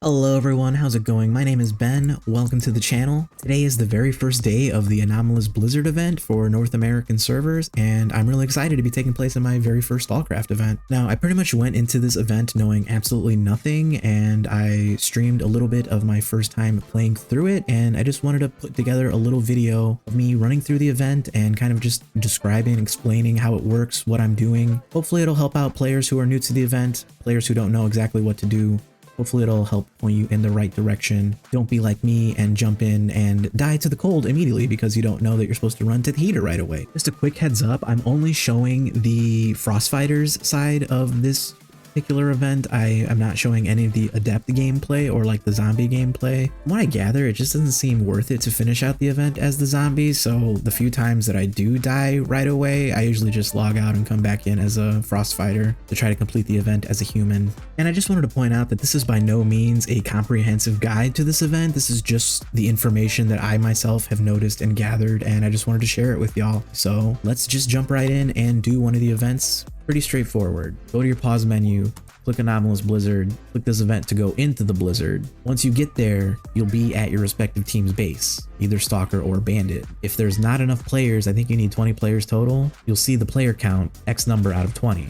Hello everyone, how's it going? My name is Ben, welcome to the channel. Today is the very first day of the Anomalous Blizzard event for North American servers, and I'm really excited to be taking place in my very first STALCRAFT event. Now, I pretty much went into this event knowing absolutely nothing, and I streamed a little bit of my first time playing through it, and I just wanted to put together a little video of me running through the event and kind of just describing, explaining how it works, what I'm doing. Hopefully it'll help out players who are new to the event, players who don't know exactly what to do. Hopefully it'll help point you in the right direction. Don't be like me and jump in and die to the cold immediately because you don't know that you're supposed to run to the heater right away. Just a quick heads up, I'm only showing the Frostfighters side of this particular event. I'm not showing any of the adept gameplay or like the zombie gameplay. From what I gather, it just doesn't seem worth it to finish out the event as the zombies, so the few times that I do die right away, I usually just log out and come back in as a Frostfighter to try to complete the event as a human. And I just wanted to point out that this is by no means a comprehensive guide to this event. This is just the information that I myself have noticed and gathered, and I just wanted to share it with y'all. So let's just jump right in and do one of the events. Pretty straightforward. Go to your pause menu, click Anomalous Blizzard, click this event to go into the Blizzard. Once you get there, you'll be at your respective team's base, either Stalker or Bandit. If there's not enough players, I think you need 20 players total, you'll see the player count, X number out of 20.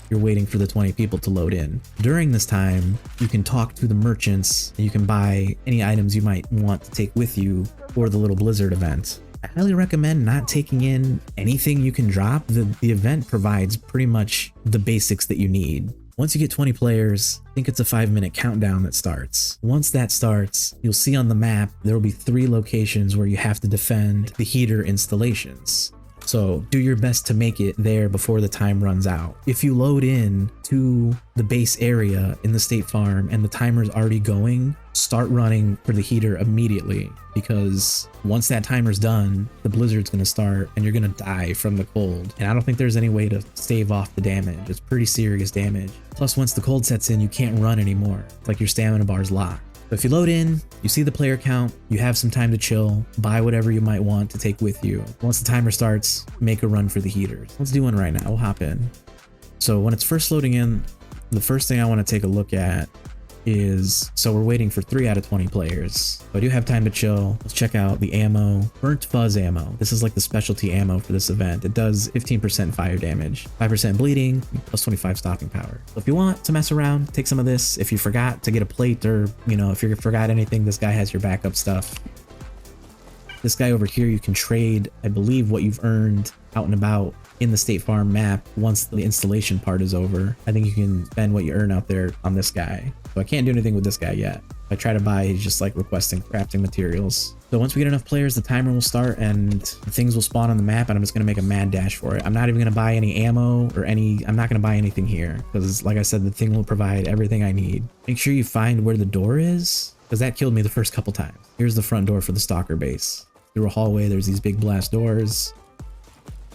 You're waiting for the 20 people to load in. During this time, you can talk to the merchants and you can buy any items you might want to take with you for the little Blizzard event. I highly recommend not taking in anything you can drop. The event provides pretty much the basics that you need. Once you get 20 players, I think it's a 5-minute countdown that starts. Once that starts, you'll see on the map, there will be 3 locations where you have to defend the heater installations. So do your best to make it there before the time runs out. If you load in to the base area in the state farm and the timer's already going, start running for the heater immediately, because once that timer's done, the blizzard's going to start and you're going to die from the cold. And I don't think there's any way to stave off the damage. It's pretty serious damage. Plus, once the cold sets in, you can't run anymore. It's like your stamina bar's locked. So if you load in, you see the player count, you have some time to chill, buy whatever you might want to take with you. Once the timer starts, make a run for the heaters. Let's do one right now. We'll hop in. So when it's first loading in, the first thing I want to take a look at is, so we're waiting for 3 out of 20 players. So I do have time to chill. Let's check out the ammo. Burnt fuzz ammo. This is like the specialty ammo for this event. It does 15% fire damage, 5% bleeding, plus 25 stopping power. So if you want to mess around, take some of this. If you forgot to get a plate, or if you forgot anything, this guy has your backup stuff. This guy over here, you can trade, I believe, what you've earned out and about in the State Farm map once the installation part is over. I think you can spend what you earn out there on this guy. So I can't do anything with this guy yet. If I try to buy, he's just like requesting crafting materials. So once we get enough players, the timer will start and things will spawn on the map, and I'm just going to make a mad dash for it. I'm not even going to buy any ammo or I'm not going to buy anything here because, like I said, the thing will provide everything I need. Make sure you find where the door is, because that killed me the first couple times. Here's the front door for the Stalker base. Through a hallway, there's these big blast doors.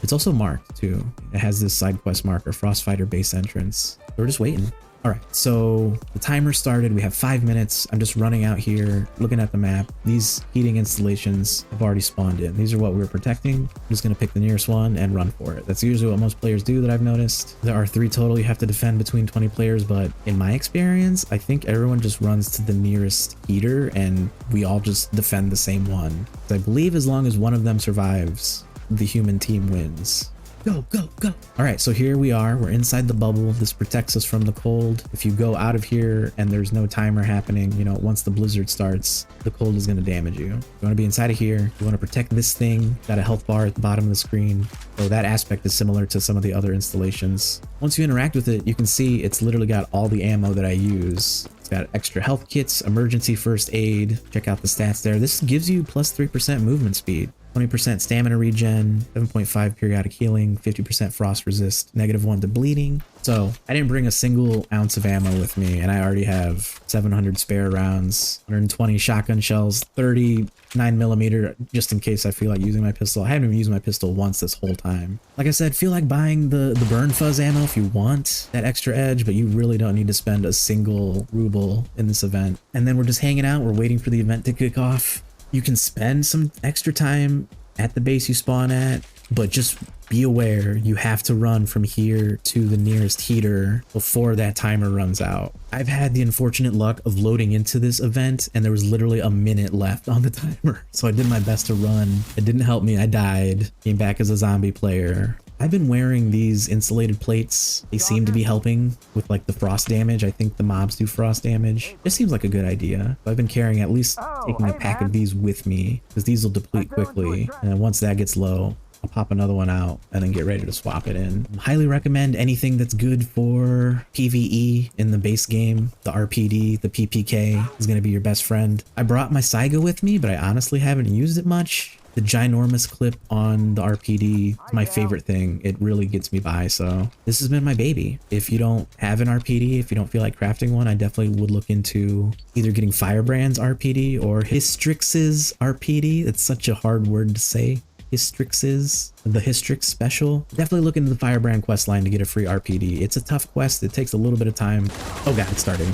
It's also marked too. It has this side quest marker, Frostfighter base entrance. We're just waiting. All right, so the timer started. We have 5 minutes. I'm just running out here, looking at the map. These heating installations have already spawned in. These are what we're protecting. I'm just gonna pick the nearest one and run for it. That's usually what most players do that I've noticed. There are 3 total you have to defend between 20 players, but in my experience, I think everyone just runs to the nearest heater and we all just defend the same one. I believe as long as one of them survives, the human team wins. Go, go, go. All right, so here we are. We're inside the bubble. This protects us from the cold. If you go out of here and there's no timer happening, once the blizzard starts, the cold is going to damage you. You want to be inside of here. You want to protect this thing. Got a health bar at the bottom of the screen. So that aspect is similar to some of the other installations. Once you interact with it, you can see it's literally got all the ammo that I use. It's got extra health kits, emergency first aid. Check out the stats there. This gives you plus 3% movement speed. 20% stamina regen, 7.5 periodic healing, 50% frost resist, -1 to bleeding. So I didn't bring a single ounce of ammo with me, and I already have 700 spare rounds, 120 shotgun shells, 30 9mm just in case I feel like using my pistol. I haven't even used my pistol once this whole time. Like I said, feel like buying the burn fuzz ammo if you want that extra edge, but you really don't need to spend a single ruble in this event. And then we're just hanging out. We're waiting for the event to kick off. You can spend some extra time at the base you spawn at, but just be aware you have to run from here to the nearest heater before that timer runs out. I've had the unfortunate luck of loading into this event and there was literally a minute left on the timer. So I did my best to run. It didn't help me. I died, came back as a zombie player. I've been wearing these insulated plates. They seem to be helping with like the frost damage. I think the mobs do frost damage. This seems like a good idea. I've been carrying at least taking a pack of these with me because these will deplete quickly. And then once that gets low, I'll pop another one out and then get ready to swap it in. Highly recommend anything that's good for PvE in the base game. The RPD, the PPK is going to be your best friend. I brought my Saiga with me, but I honestly haven't used it much. The ginormous clip on the RPD is my favorite thing. It really gets me by, so this has been my baby. If you don't have an RPD, if you don't feel like crafting one, I definitely would look into either getting Firebrand's RPD or Hystrix's RPD. It's such a hard word to say. Hystrix's, the Hystrix special. Definitely look into the Firebrand quest line to get a free RPD. It's a tough quest. It takes a little bit of time. Oh god, it's starting.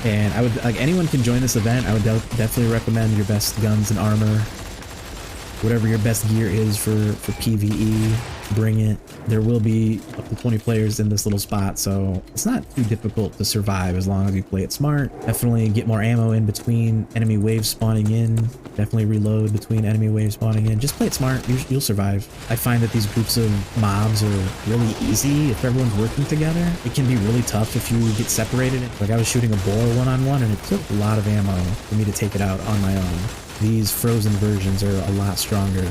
And I would, like, anyone can join this event. I would definitely recommend your best guns and armor. Whatever your best gear is for PvE, bring it. There will be up to 20 players in this little spot, so it's not too difficult to survive as long as you play it smart. Definitely get more ammo in between enemy waves spawning in. Definitely reload between enemy waves spawning in. Just play it smart, you'll survive. I find that these groups of mobs are really easy if everyone's working together. It can be really tough if you get separated. Like I was shooting a boar one-on-one and it took a lot of ammo for me to take it out on my own. These frozen versions are a lot stronger.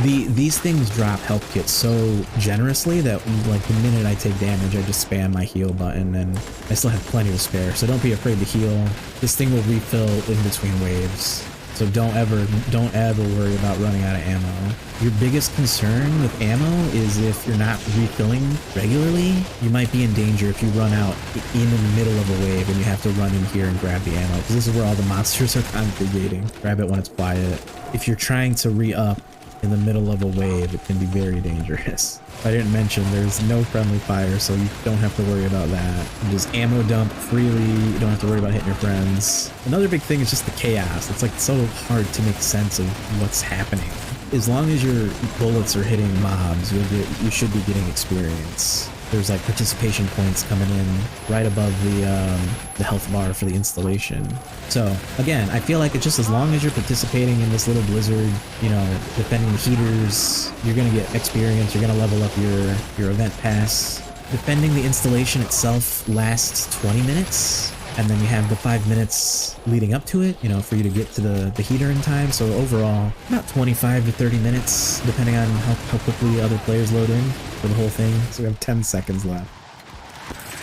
These things drop health kits so generously that like the minute I take damage, I just spam my heal button and I still have plenty to spare. So don't be afraid to heal. This thing will refill in between waves. So don't ever worry about running out of ammo. Your biggest concern with ammo is if you're not refilling regularly, you might be in danger if you run out in the middle of a wave and you have to run in here and grab the ammo, because this is where all the monsters are congregating. Grab it when it's quiet. If you're trying to re-up in the middle of a wave, it can be very dangerous. I didn't mention there's no friendly fire, so you don't have to worry about that. You just ammo dump freely, you don't have to worry about hitting your friends. Another big thing is just the chaos. It's like so hard to make sense of what's happening. As long as your bullets are hitting mobs, you should be getting experience. There's like participation points coming in right above the health bar for the installation. So again, I feel like it's just as long as you're participating in this little blizzard, you know, defending the heaters, you're gonna get experience, you're gonna level up your event pass. Defending the installation itself lasts 20 minutes. And then you have the 5 minutes leading up to it, you know, for you to get to the heater in time. So overall, about 25 to 30 minutes, depending on how quickly other players load in for the whole thing. So we have 10 seconds left.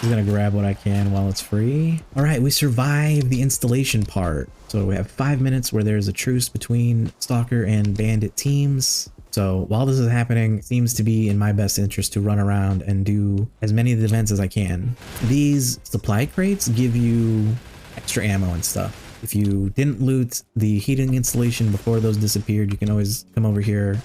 Just gonna grab what I can while it's free. All right, we survived the installation part. So we have 5 minutes where there's a truce between Stalker and Bandit teams. So while this is happening, it seems to be in my best interest to run around and do as many of the events as I can. These supply crates give you extra ammo and stuff. If you didn't loot the heating installation before those disappeared, you can always come over here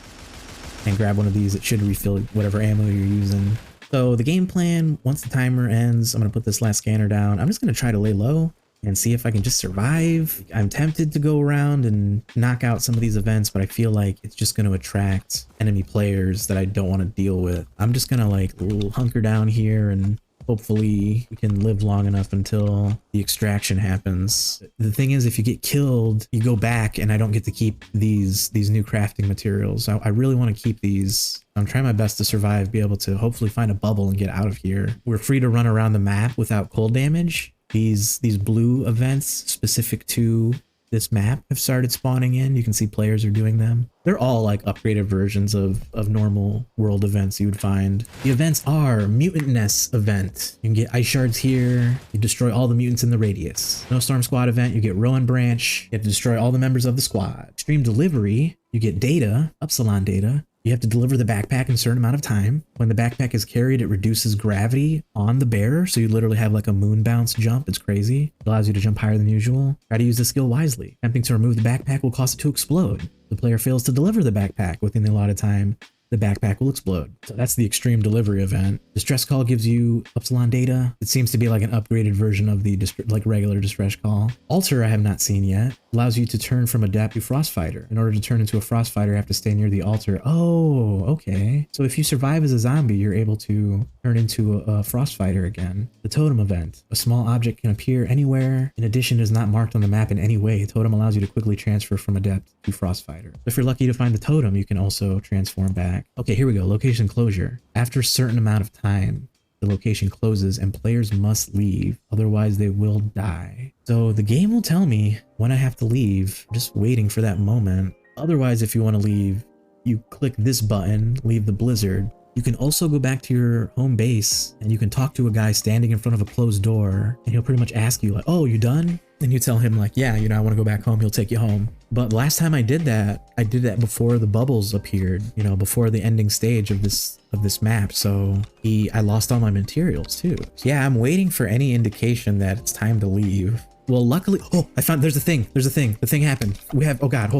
and grab one of these. It should refill whatever ammo you're using. So the game plan, once the timer ends, I'm gonna put this last scanner down. I'm just gonna try to lay low and see if I can just survive. I'm tempted to go around and knock out some of these events, but I feel like it's just going to attract enemy players that I don't want to deal with. I'm just going to like hunker down here and hopefully we can live long enough until the extraction happens. The thing is, if you get killed, you go back and I don't get to keep these new crafting materials. I really want to keep these. I'm trying my best to survive, be able to hopefully find a bubble and get out of here. We're free to run around the map without cold damage. These blue events specific to this map have started spawning in. You can see players are doing them. They're all like upgraded versions of normal world events you would find. The events are Mutant Nest event. You can get ice shards here. You destroy all the mutants in the radius. Snowstorm Squad event, you get Rowan Branch. You have to destroy all the members of the squad. Extreme Delivery, you get data, Upsilon data. You have to deliver the backpack in a certain amount of time. When the backpack is carried, it reduces gravity on the bearer, so you literally have like a moon bounce jump. It's crazy. It allows you to jump higher than usual. Try to use the skill wisely. Attempting to remove the backpack will cause it to explode. The player fails to deliver the backpack within the allotted time. the backpack will explode. So that's the extreme delivery event. Distress call gives you Upsilon data. It seems to be like an upgraded version of the like regular distress call. Alter I have not seen yet. Allows you to turn from Adept to Frostfighter. In order to turn into a Frostfighter, you have to stay near the altar. Oh, okay. So if you survive as a zombie, you're able to turn into a Frostfighter again. The totem event. A small object can appear anywhere. In addition, is not marked on the map in any way. Totem allows you to quickly transfer from Adept to Frostfighter. If you're lucky to find the totem, you can also transform back. Okay, here we go. Location closure. After a certain amount of time, the location closes and players must leave, otherwise they will die. So the game will tell me when I have to leave. I'm just waiting for that moment. Otherwise, if you want to leave, you click this button, leave the blizzard. You can also go back to your home base and you can talk to a guy standing in front of a closed door, and he'll pretty much ask you like, oh, you done? And you tell him like, yeah, I want to go back home. He'll take you home. But last time I did that before the bubbles appeared, before the ending stage of this map. So I lost all my materials too. So yeah, I'm waiting for any indication that it's time to leave. Well, luckily, there's a thing. The thing happened. We have, oh God.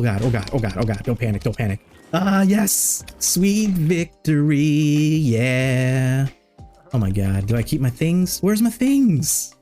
Don't panic. Ah, yes. Sweet victory. Yeah. Oh my God. Do I keep my things? Where's my things?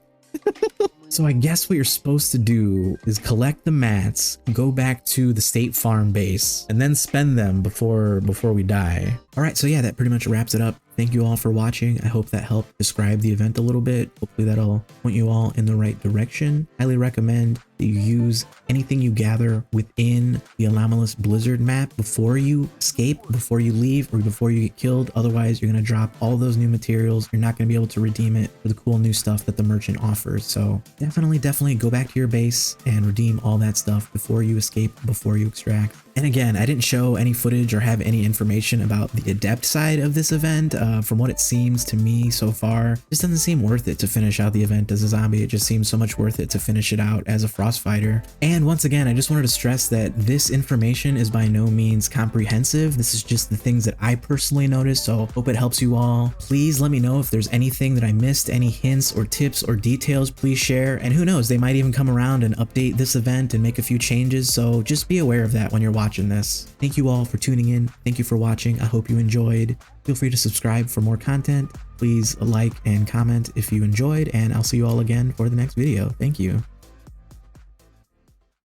So I guess what you're supposed to do is collect the mats, go back to the State Farm base, and then spend them before we die. All right, so yeah, that pretty much wraps it up. Thank you all for watching. I hope that helped describe the event a little bit. Hopefully that'll point you all in the right direction. Highly recommend that you use anything you gather within the Anomalous Blizzard map before you escape, before you leave, or before you get killed. Otherwise, you're going to drop all those new materials. You're not going to be able to redeem it for the cool new stuff that the merchant offers. So definitely go back to your base and redeem all that stuff before you escape, before you extract. And again, I didn't show any footage or have any information about the Adept side of this event. From what it seems to me so far, it just doesn't seem worth it to finish out the event as a zombie. It just seems so much worth it to finish it out as a Frostfighter. And once again, I just wanted to stress that this information is by no means comprehensive. This is just the things that I personally noticed, so hope it helps you all. Please let me know if there's anything that I missed, any hints or tips or details, please share. And who knows, they might even come around and update this event and make a few changes, so just be aware of that when you're watching this. Thank you all for tuning in. Thank you for watching. I hope you enjoyed. Feel free to subscribe for more content. Please like and comment if you enjoyed, and I'll see you all again for the next video. Thank you.